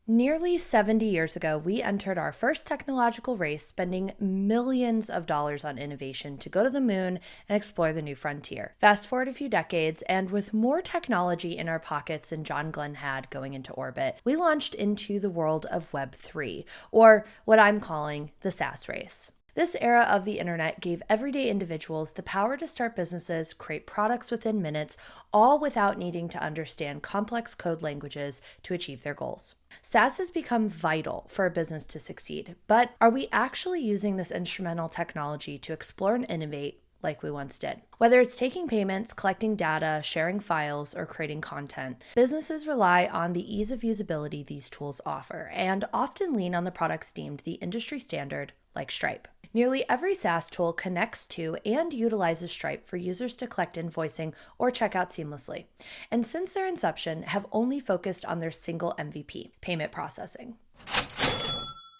Nearly 70 years ago, we entered our first technological race, spending millions of dollars on innovation to go to the moon and explore the new frontier. Fast forward a few decades, and with more technology in our pockets than John Glenn had going into orbit, we launched into the world of Web 3, or what I'm calling the SaaS race. This era of the internet gave everyday individuals the power to start businesses, create products within minutes, all without needing to understand complex code languages to achieve their goals. SaaS has become vital for a business to succeed, but are we actually using this instrumental technology to explore and innovate like we once did? Whether it's taking payments, collecting data, sharing files, or creating content, businesses rely on the ease of usability these tools offer and often lean on the products deemed the industry standard, like Stripe. Nearly every SaaS tool connects to and utilizes Stripe for users to collect invoicing or check out seamlessly, and since their inception have only focused on their single MVP, payment processing.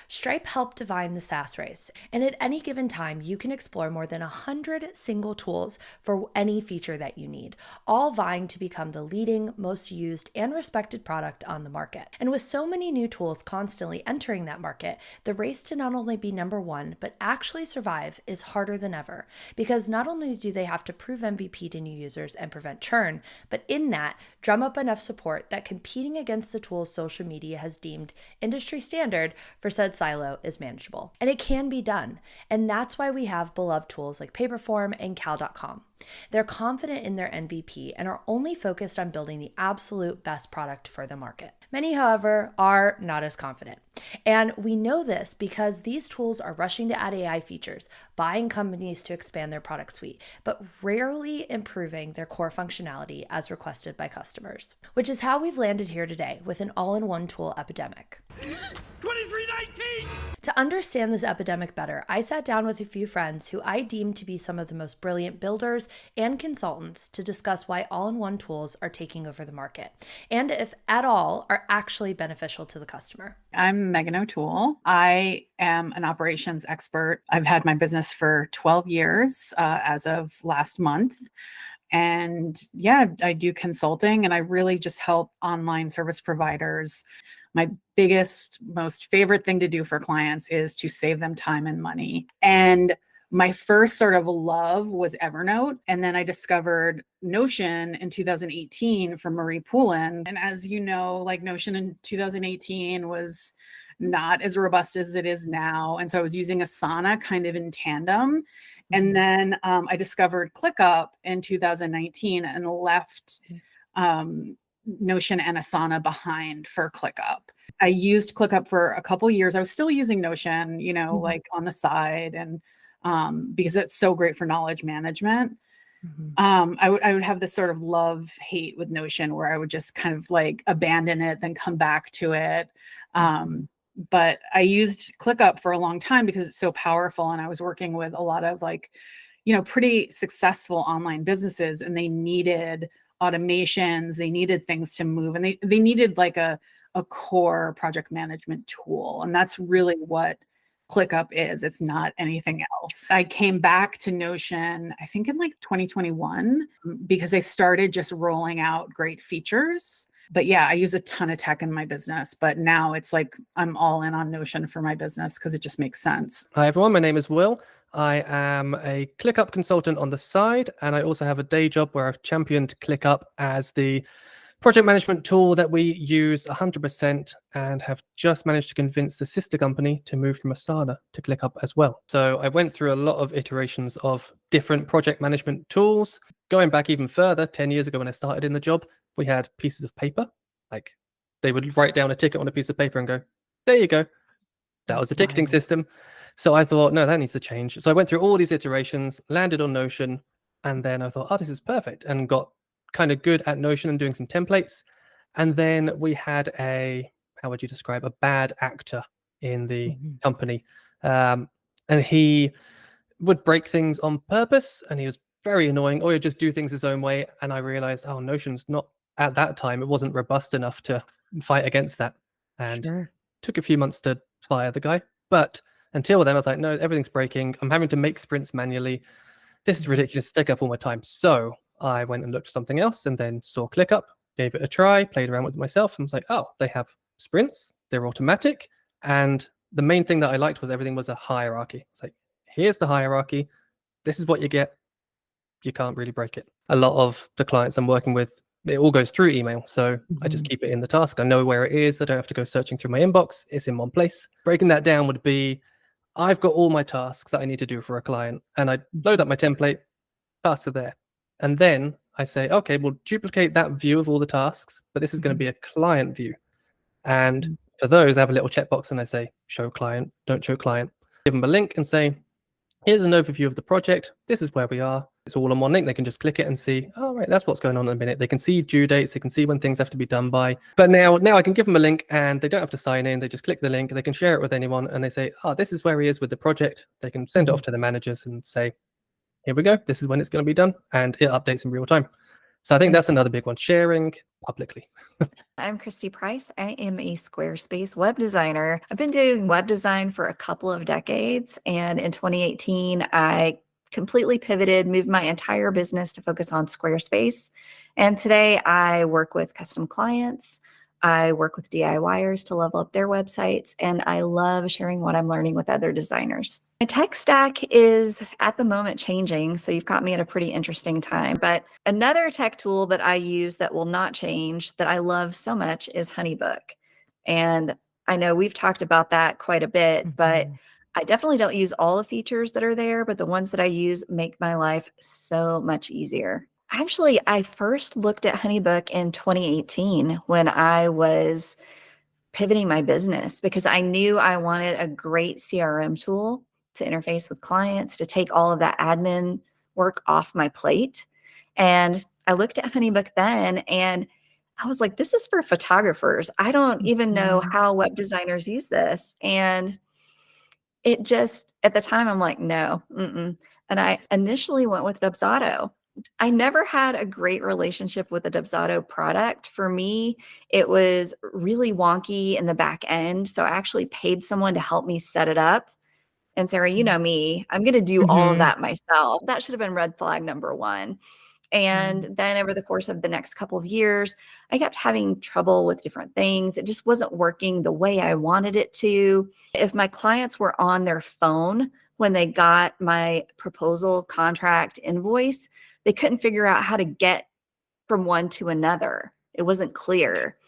Stripe helped define the SaaS race, and at any given time, you can explore more than 100 single tools for any feature that you need, all vying to become the leading, most used, and respected product on the market. And with so many new tools constantly entering that market, the race to not only be number one, but actually survive is harder than ever, because not only do they have to prove MVP to new users and prevent churn, but in that, drum up enough support that competing against the tools social media has deemed industry standard for said silo is manageable. And it can be done. And that's why we have beloved tools like Paperform and Cal.com. They're confident in their MVP and are only focused on building the absolute best product for the market. Many, however, are not as confident. And we know this because these tools are rushing to add AI features, buying companies to expand their product suite, but rarely improving their core functionality as requested by customers. Which is how we've landed here today with an all-in-one tool epidemic. 2319! To understand this epidemic better, I sat down with a few friends who I deemed to be some of the most brilliant builders and consultants to discuss why all-in-one tools are taking over the market, and if at all are actually beneficial to the customer. I'm Megan O'Toole. I am an operations expert. I've had my business for 12 years as of last month. And yeah, I do consulting and I really just help online service providers. My biggest, most favorite thing to do for clients is to save them time and money. And my first sort of love was Evernote. And then I discovered Notion in 2018 from Marie Poulin. And as you know, like Notion in 2018 was not as robust as it is now. And so I was using Asana kind of in tandem. And then I discovered ClickUp in 2019 and left Notion and Asana behind for ClickUp. I used ClickUp for a couple of years. I was still using Notion, like on the side, and because it's so great for knowledge management. I would have this sort of love-hate with Notion where I would just kind of like abandon it, then come back to it. But I used ClickUp for a long time because it's so powerful. And I was working with a lot of pretty successful online businesses, and they needed automations, they needed things to move, and they needed like a core project management tool. And that's really what ClickUp is. It's not anything else. I came back to Notion, I think in like 2021, because they started just rolling out great features. But yeah, I use a ton of tech in my business, but now it's like I'm all in on Notion for my business because it just makes sense. Hi everyone, my name is Will. I am a ClickUp consultant on the side, and I also have a day job where I've championed ClickUp as the project management tool that we use 100% and have just managed to convince the sister company to move from Asana to ClickUp as well. So I went through a lot of iterations of different project management tools. Going back even further, 10 years ago when I started in the job, we had pieces of paper. Like they would write down a ticket on a piece of paper and go, there you go. That was the ticketing system. So I thought, no, that needs to change. So I went through all these iterations, landed on Notion, and then I thought, oh, this is perfect, and got kind of good at Notion and doing some templates. And then we had how would you describe, a bad actor in the company. And he would break things on purpose, and he was very annoying, or he'd just do things his own way. And I realized, oh, Notion's not, at that time, it wasn't robust enough to fight against that. And took a few months to fire the guy. But until then, I was like, no, everything's breaking. I'm having to make sprints manually. This is ridiculous. Take up all my time. So I went and looked for something else, and then saw ClickUp, gave it a try, played around with it myself, and was like, oh, they have sprints. they're automatic. And the main thing that I liked was everything was a hierarchy. It's like, here's the hierarchy. This is what you get. You can't really break it. A lot of the clients I'm working with, it all goes through email. So I just keep it in the task. I know where it is. I don't have to go searching through my inbox. It's in one place. Breaking that down would be, I've got all my tasks that I need to do for a client, and I load up my template, tasks are there. And then I say, okay, we'll duplicate that view of all the tasks, but this is going to be a client view. And for those, I have a little checkbox and I say, show client, don't show client. Give them a link and say, here's an overview of the project. This is where we are. It's all on one link. They can just click it and see, oh, right, that's what's going on in a minute. They can see due dates. They can see when things have to be done by. But now I can give them a link and they don't have to sign in. They just click the link. They can share it with anyone and they say, oh, this is where he is with the project. They can send it off to the managers and say, here we go. This is when it's going to be done. And it updates in real time. So I think that's another big one, sharing publicly. I'm Christy Price. I am a Squarespace web designer. I've been doing web design for a couple of decades. And in 2018, I completely pivoted, moved my entire business to focus on Squarespace. And today I work with custom clients. I work with DIYers to level up their websites, and I love sharing what I'm learning with other designers. My tech stack is at the moment changing, so you've caught me at a pretty interesting time. But another tech tool that I use that will not change, that I love so much, is HoneyBook. And I know we've talked about that quite a bit, but I definitely don't use all the features that are there, but the ones that I use make my life so much easier. Actually, I first looked at HoneyBook in 2018 when I was pivoting my business because I knew I wanted a great CRM tool to interface with clients, to take all of that admin work off my plate. And I looked at HoneyBook then and I was like, this is for photographers. I don't even know how web designers use this. And it just, at the time, I'm like, no. And I initially went with Dubsado. I never had a great relationship with the Dubsado product. For me, it was really wonky in the back end. So I actually paid someone to help me set it up. And Sarah, you know me, I'm going to do all of that myself. That should have been red flag number one. And then over the course of the next couple of years, I kept having trouble with different things. It just wasn't working the way I wanted it to. If my clients were on their phone when they got my proposal, contract, invoice, they couldn't figure out how to get from one to another. It wasn't clear.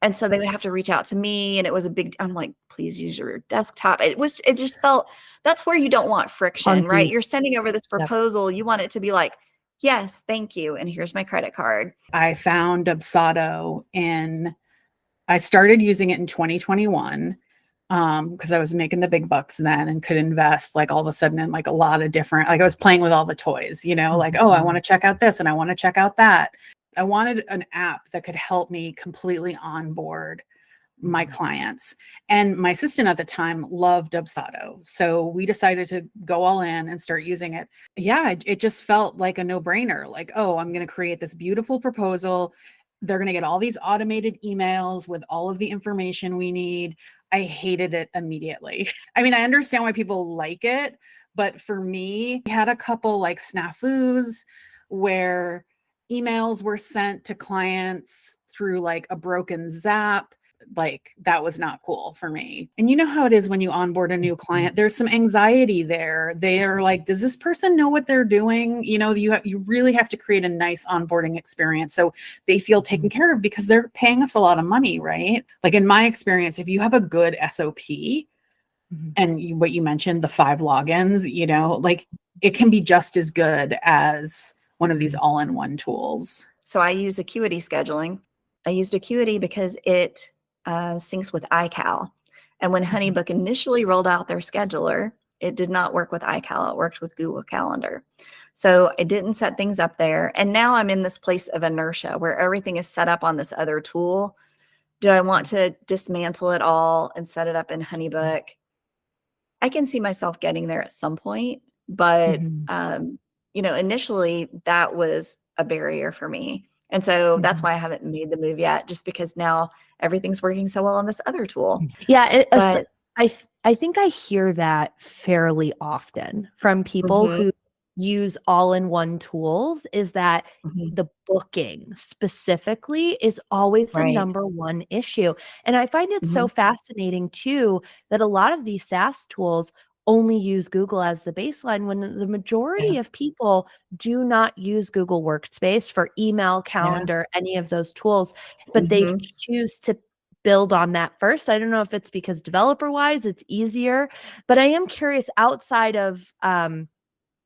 And so they would have to reach out to me, and it was a big, I'm like, please use your desktop. It just felt, that's where you don't want friction, right? You're sending over this proposal. You want it to be like, yes, thank you. And here's my credit card. I found Dubsado I started using it in 2021 because I was making the big bucks then and could invest like all of a sudden in like a lot of different, like I was playing with all the toys, like, oh, I want to check out this and I want to check out that. I wanted an app that could help me completely onboard my clients. And my assistant at the time loved Dubsado. So we decided to go all in and start using it. Yeah, it just felt like a no-brainer. Like, oh, I'm going to create this beautiful proposal. They're going to get all these automated emails with all of the information we need. I hated it immediately. I mean, I understand why people like it, but for me, I had a couple like snafus where emails were sent to clients through like a broken Zap. Like that was not cool for me. And you know how it is when you onboard a new client, there's some anxiety there. They're like, does this person know what they're doing? You really have to create a nice onboarding experience so they feel taken care of because they're paying us a lot of money, right? Like in my experience, if you have a good SOP and what you mentioned, the 5 logins, like it can be just as good as one of these all-in-one tools. So I use Acuity scheduling. I used Acuity because it syncs with iCal. And when HoneyBook initially rolled out their scheduler, it did not work with iCal. It worked with Google Calendar. So I didn't set things up there. And now I'm in this place of inertia where everything is set up on this other tool. Do I want to dismantle it all and set it up in HoneyBook? I can see myself getting there at some point, but initially that was a barrier for me. And so that's why I haven't made the move yet, just because now everything's working so well on this other tool. Yeah, I think I hear that fairly often from people who use all-in-one tools is that Mhm. the booking specifically is always the Right. number one issue. And I find it so Mhm. fascinating too that a lot of these SaaS tools only use Google as the baseline when the Yeah. majority of people do not use Google Workspace for email, Yeah. calendar, any of those tools, but they Mhm. choose to build on that first. I don't know if it's because developer-wise it's easier, but I am curious outside of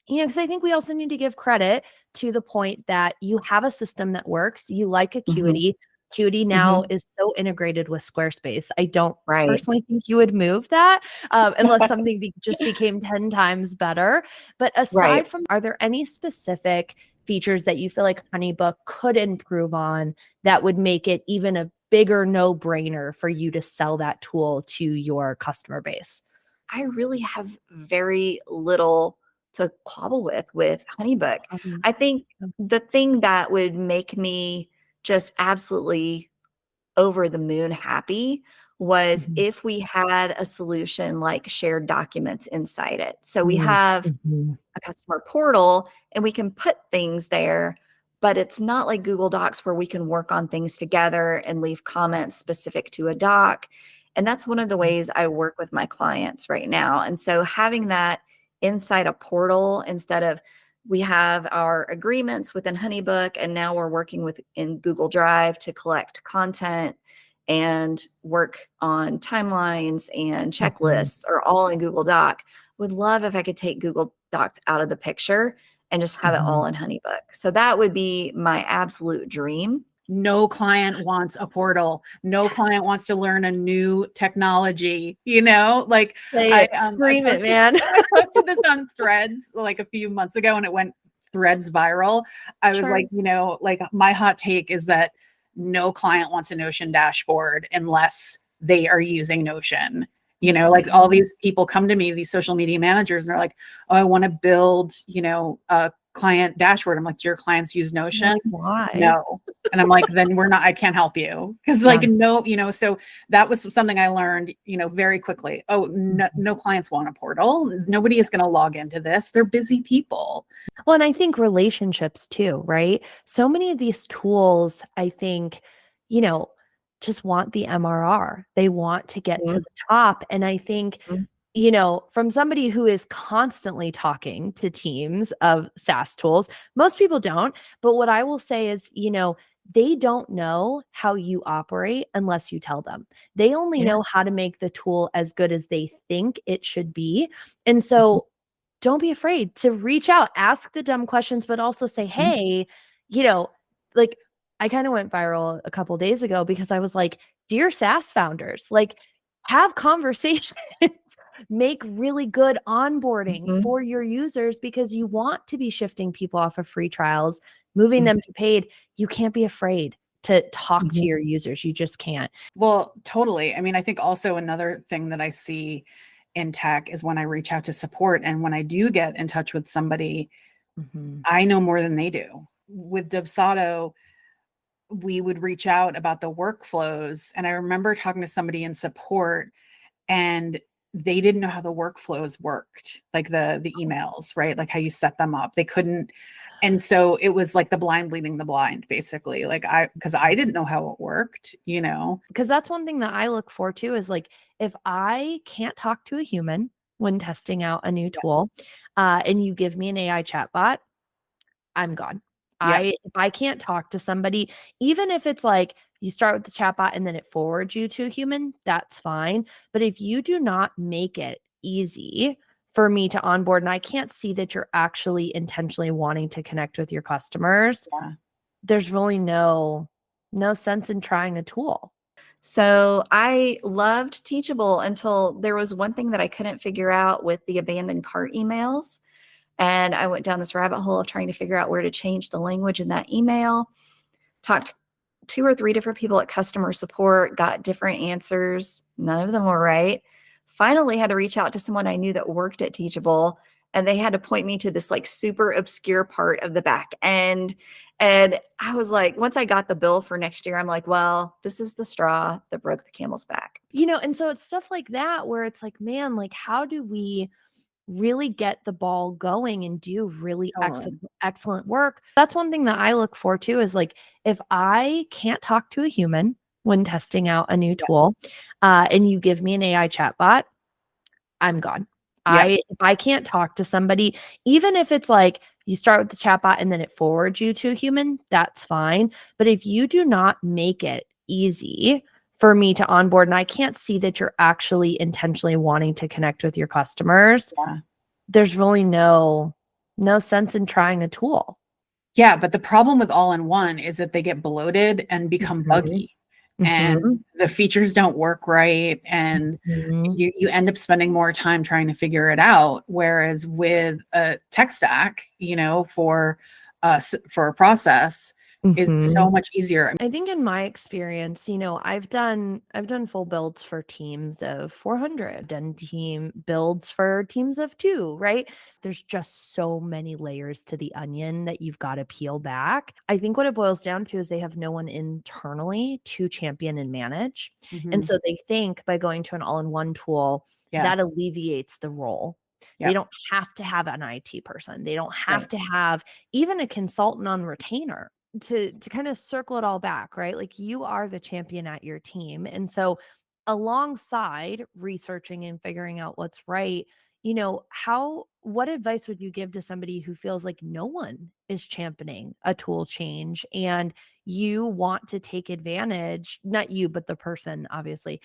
because I think we also need to give credit to the point that you have a system that works. You like Mhm. Acuity. Acuity now Mhm. is so integrated with Squarespace. I don't Right. personally think you would move that unless something just became 10 times better. But Right. aside from, are there any specific features that you feel like HoneyBook could improve on that would make it even a bigger no-brainer for you to sell that tool to your customer base? I really have very little to quabble with HoneyBook. Um, I think the thing that would make me just absolutely over the moon happy was mhm, if we had a solution like shared documents inside it. So we mhm, have mhm, a customer portal and we can put things there, but it's not like Google Docs where we can work on things together and leave comments specific to a doc. And that's one of the ways I work with my clients right now. And so having that inside a portal instead of we have our agreements within HoneyBook and now we're working with in Google Drive to collect content and work on timelines and mhm. checklists are all in Google Doc. Would love if I could take Google Docs out of the picture and just have it Mhm. all in HoneyBook. So that would be my absolute dream. No client wants a portal. No client wants to learn a new technology, like Say I it, um I scream it, posted man. I posted this on Threads like a few months ago and it went Threads viral. I was Sure. like, like my hot take is that no client wants a Notion dashboard unless they are using Notion. Like all Mhm. these people come to me, these social media managers, and they're like, "Oh, I want to build, a client dashboard." I'm like, "Do your clients use You're Notion?" like, "Why?" No. And I'm like, then I can't help you. Cause Yeah. like, no, so that was something I learned, very quickly. Oh, no, Mhm. no clients want a portal. Nobody is going to log into this. They're busy people. Well, and I think relationships too, right? So many of these tools, I think, you know, just want the MRR. They want to get to Mhm, the top. And I think, mhm, from somebody who is constantly talking to teams of SaaS tools, most people don't. But what I will say is, they don't know how you operate unless you tell them. They only Yeah. know how to make the tool as good as they think it should be. And Mhm. so don't be afraid to reach out, ask the dumb questions, but also say, Mhm. hey, you know, like I kind of went viral a couple days ago because I was like, dear SaaS founders, like have conversations, make really good onboarding mhm, for your users because you want to be shifting people off of free trials, moving Mhm. them to paid. You can't be afraid to talk to mhm. your users. You just can't. Well, totally. I mean, I think also another thing that I see in tech is when I reach out to support and when I do get in touch with somebody, Mhm. I know more than they do. With Dubsado, we would reach out about the workflows. And I remember talking to somebody in support and they didn't know how the workflows worked, like the emails, right? Like how you set them up. They couldn't. And so it was like the blind leading the blind, basically. Like because I didn't know how it worked. Because that's one thing that I look for too is like if I can't talk to a human when testing out a new Yeah. tool, and you give me an AI chatbot, I'm gone. Yeah. If I can't talk to somebody, even if it's like you start with the chatbot and then it forwards you to a human, that's fine. But if you do not make it easy for me to onboard and I can't see that you're actually intentionally wanting to connect with your customers, Yeah. there's really no sense in trying a tool. So I loved Teachable until there was one thing that I couldn't figure out with the abandoned cart emails. And I went down this rabbit hole of trying to figure out where to change the language in that email. Talked to 2 or 3 different people at customer support, got different answers. None of them were right. Finally had to reach out to someone I knew that worked at Teachable, and they had to point me to this like super obscure part of the back end. And I was like, once I got the bill for next year, I'm like, well, this is the straw that broke the camel's back. And so it's stuff like that where it's like, man, like how do we really get the ball going and do really Totally. excellent work. That's one thing that I look for too, is like, if I can't talk to a human when testing out a new Yeah. tool, and you give me an AI chatbot, I'm gone. Yeah. If I can't talk to somebody, even if it's like you start with the chatbot and then it forwards you to a human, that's fine. But if you do not make it easy for me to onboard, and I can't see that you're actually intentionally wanting to connect with your customers, Yeah. there's really no sense in trying a tool. Yeah, but the problem with all-in-one is that they get bloated and become Mhm. buggy, and Mhm. the features don't work right, and Mhm. you end up spending more time trying to figure it out. Whereas with a tech stack, for for a process is so Mhm. much easier. I think in my experience, I've done full builds for teams of 400, done team builds for teams of 2, right? There's just so many layers to the onion that you've got to peel back. I think what it boils down to is they have no one internally to champion and manage. And Mhm. so they think by going to an all-in-one tool, that Yes. alleviates the role. They Yep. don't have to have an IT person. They don't have Right. to have even a consultant on retainer to kind of circle it all back, right? Like, you are the champion at your team. And so alongside researching and figuring out what's right, what advice would you give to somebody who feels like no one is championing a tool change, and you want to take advantage, not you, but the person obviously,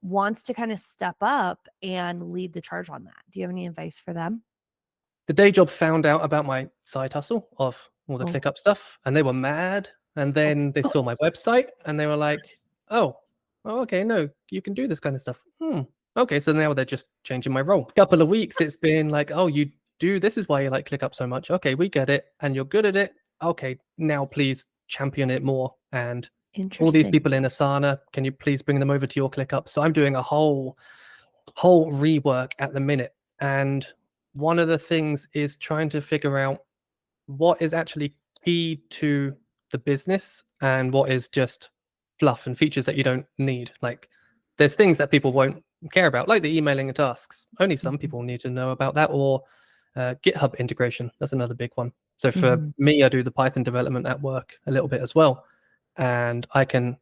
wants to kind of step up and lead the charge on that? Do you have any advice for them? The day job found out about my side hustle of all the Oh, ClickUp stuff, and they were mad. And oh, then they saw my website, and they were like, "Oh, okay, no, you can do this kind of stuff." Okay, so now they're just changing my role. Couple of weeks, it's been like, "Oh, you do this is why you like ClickUp so much. Okay, we get it, and you're good at it. Okay, now please champion it more. And all these interesting. people in Asana, can you please bring them over to your ClickUp?" So I'm doing a whole rework at the minute. And one of the things is trying to figure out what is actually key to the business and what is just fluff and features that you don't need. Like, there's things that people won't care about, like the emailing and tasks. Only some Mhm. people need to know about that, or GitHub integration. That's another big one. So for Mhm. me, I do the Python development at work a little bit as well. And I can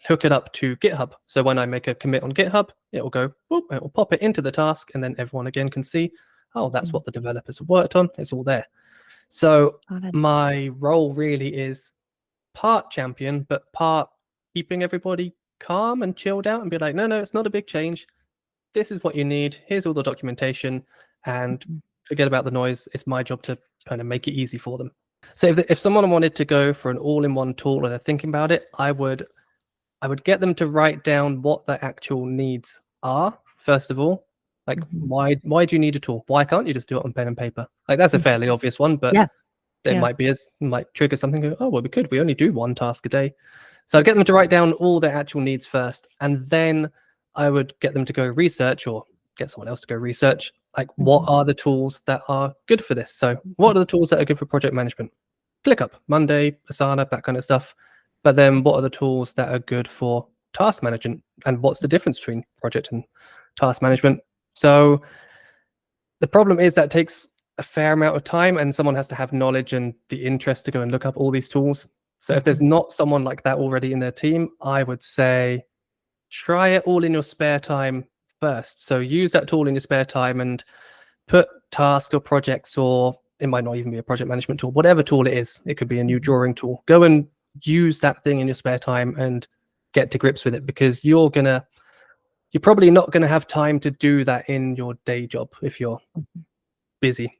hook it up to GitHub. So when I make a commit on GitHub, it will go, boop, it will pop it into the task, and then everyone again can see, oh, that's Mhm. what the developers have worked on. It's all there. So Got it. my role really is part champion, but part keeping everybody calm and chilled out and be like, no, no, it's not a big change. This is what you need. Here's all the documentation, and Mhm. forget about the noise. It's my job to kind of make it easy for them. So if someone wanted to go for an all-in-one tool or they're thinking about it, I would get them to write down what their actual needs are, first of all. Like, Mhm. why do you need a tool? Why can't you just do it on pen and paper? Like, that's a Mhm. fairly obvious one, but Yeah. it Yeah. might trigger something. Oh, well, we only do one task a day. So I'd get them to write down all their actual needs first, and then I would get them to go research, or get someone else to go research, like, what Mhm. are the tools that are good for this? So what are the tools that are good for project management? ClickUp, Monday, Asana, that kind of stuff. But then what are the tools that are good for task management? And what's the difference between project and task management? So the problem is that takes a fair amount of time, and someone has to have knowledge and the interest to go and look up all these tools. So if there's Mhm. not someone like that already in their team, I would say try it all in your spare time first. So use that tool in your spare time and put tasks or projects, or it might not even be a project management tool, whatever tool it is. It could be a new Mhm. drawing tool. Go and use that thing in your spare time and get to grips with it, because you're probably not going to have time to do that in your day job if you're busy.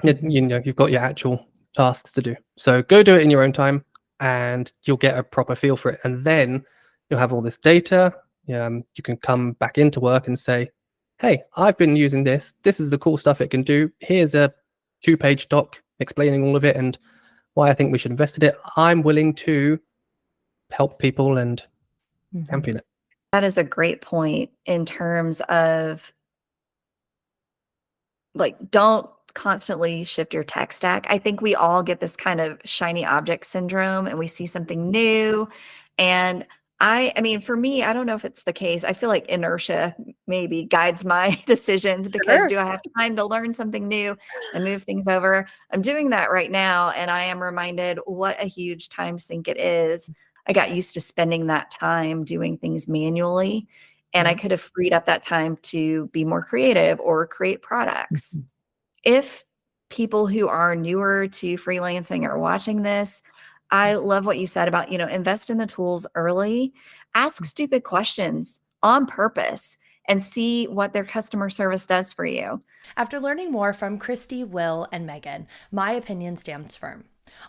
Mhm. You've got your actual tasks to do. So go do it in your own time, and you'll get a proper feel for it. And then you'll have all this data. You can come back into work and say, hey, I've been using this. This is the cool stuff it can do. Here's a 2-page doc explaining all of it and why I think we should invest in it. I'm willing to help people and Mhm. champion it. That is a great point in terms of, like, don't constantly shift your tech stack. I think we all get this kind of shiny object syndrome, and we see something new. And I mean, for me, I don't know if it's the case. I feel like inertia maybe guides my decisions because Sure. do I have time to learn something new and move things over? I'm doing that right now, and I am reminded what a huge time sink it is. I got used to spending that time doing things manually, and I Mhm. could have freed up that time to be more creative or create products. If people who are newer to freelancing are watching this, I love what you said about, invest in the tools early, ask stupid questions on purpose, and see what their customer service does for you. After learning more from Christy, Will, and Megan, my opinion stands firm.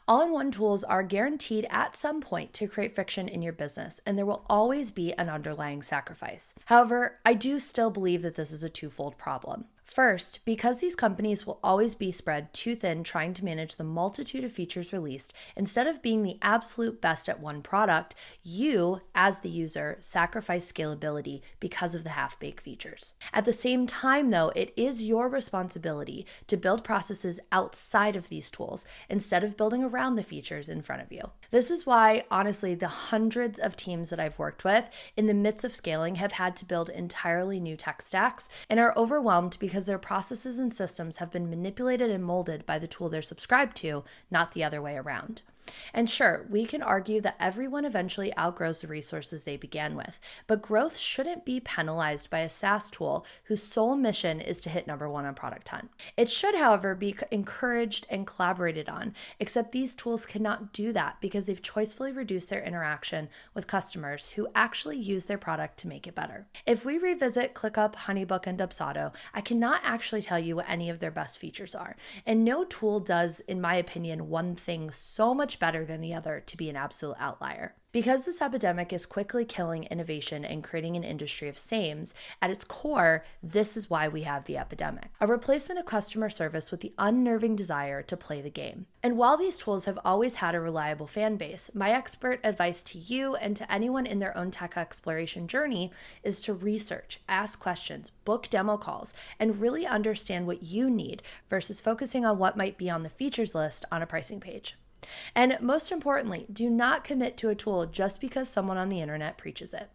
All-in-one tools are guaranteed at some point to create friction in your business, and there will always be an underlying sacrifice. However, I do still believe that this is a twofold problem. First, because these companies will always be spread too thin trying to manage the multitude of features released, instead of being the absolute best at one product, you, as the user, sacrifice scalability because of the half-baked features. At the same time, though, it is your responsibility to build processes outside of these tools instead of building around the features in front of you. This is why, honestly, the hundreds of teams that I've worked with in the midst of scaling have had to build entirely new tech stacks and are overwhelmed because their processes and systems have been manipulated and molded by the tool they're subscribed to, not the other way around. And sure, we can argue that everyone eventually outgrows the resources they began with, but growth shouldn't be penalized by a SaaS tool whose sole mission is to hit number one on Product Hunt. It should, however, be encouraged and collaborated on, except these tools cannot do that because they've choicefully reduced their interaction with customers who actually use their product to make it better. If we revisit ClickUp, Honeybook, and Dubsado, I cannot actually tell you what any of their best features are, and no tool does, in my opinion, one thing so much better than the other to be an absolute outlier. Because this epidemic is quickly killing innovation and creating an industry of sames, at its core, this is why we have the epidemic. A replacement of customer service with the unnerving desire to play the game. And while these tools have always had a reliable fan base, my expert advice to you and to anyone in their own tech exploration journey is to research, ask questions, book demo calls, and really understand what you need versus focusing on what might be on the features list on a pricing page. And most importantly, do not commit to a tool just because someone on the internet preaches it.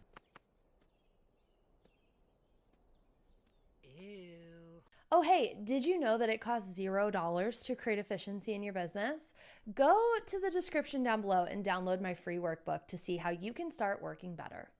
Oh, hey, did you know that it costs $0 to create efficiency in your business? Go to the description down below and download my free workbook to see how you can start working better.